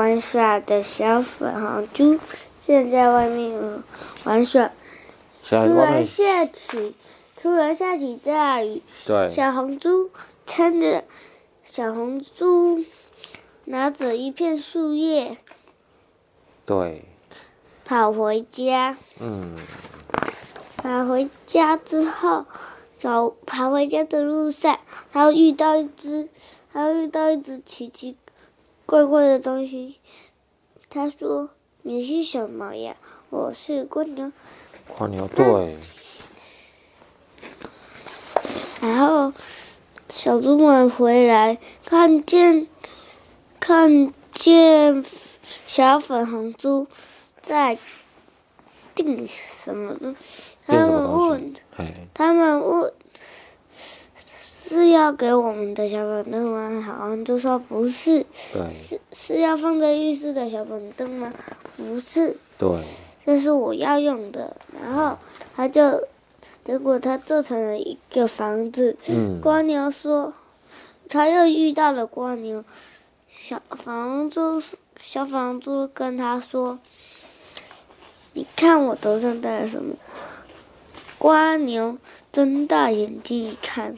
玩耍的小粉红猪正在外面玩耍。突然下起大雨。对。小红猪拿着一片树叶。对。跑回家。跑回家之后，跑回家的路上，他遇到一只奇奇怪怪的东西。他说：“你是什么呀？”“我是蜗牛。”“蜗牛。”对。然后小猪们回来，看见小粉红猪在订什么东西。他们问是要给我们的小板凳吗？好像就说不是。对。是要放在浴室的小板凳吗？不是。对。这是我要用的。然后结果他做成了一个房子。蜗牛说，他又遇到了蜗牛。小粉红猪跟他说：“你看我头上戴了什么？”蜗牛睁大眼睛一看，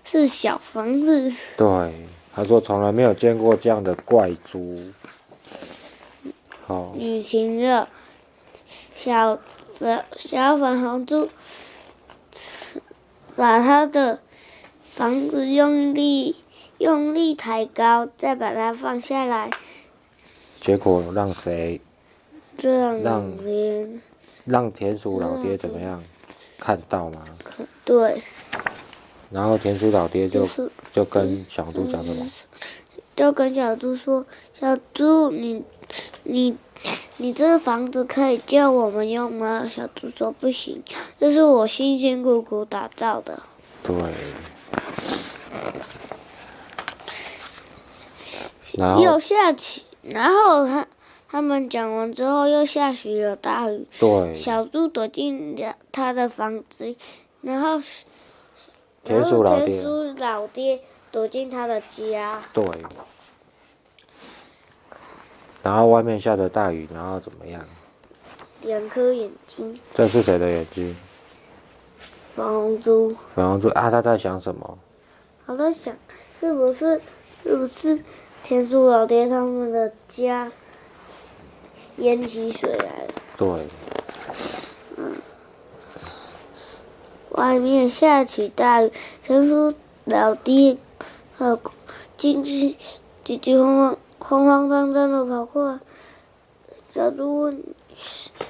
是小房子。对，他说从来没有见过这样的怪猪。雨停了，小粉红猪把他的房子用力抬高，再把它放下来。结果让谁？让田鼠老爹怎么样？看到吗？对。然后田鼠老爹就跟小猪讲什么？就跟小猪说：“小猪，你这房子可以借我们用吗？”小猪说：“不行，这是我辛辛苦苦打造的。”对。又下起，然后他们讲完之后，又下起了大雨。对。小猪躲进他的房子，然后田鼠老爹躲进他的家。对。然后外面下着大雨，然后怎么样？2颗眼睛。这是谁的眼睛？粉红猪。粉红猪啊，他在想什么？他在想，是不是田鼠老爹他们的家淹起水来了？对。外面下起大雨，田鼠老爹慌慌张张的跑过来。小猪问：“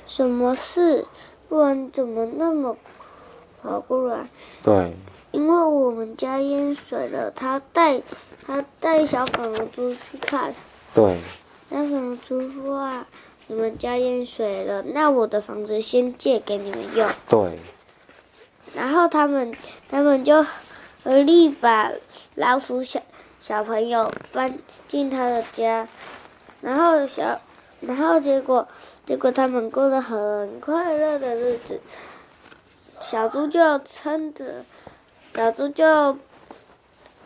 什么事？不然怎么那么跑过来？”对。因为我们家淹水了，他带小粉红猪去看。对。小粉红猪说：“啊，你们家淹水了，那我的房子先借给你们用。”对。然后他们就合力把老鼠小朋友搬进他的家，然后结果他们过得很快乐的日子。小猪就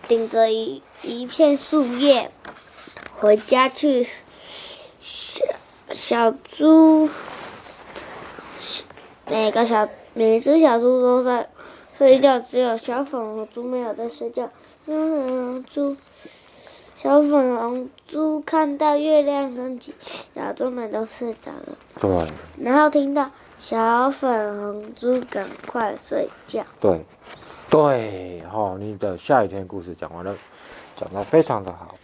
顶着一片树叶回家去。每只小猪都在睡觉，只有小粉红猪没有在睡觉。小粉红猪看到月亮升起，小猪们都睡着了。对。然后听到小粉红猪赶快睡觉。对。对，你的下雨天故事讲完了，讲得非常的好。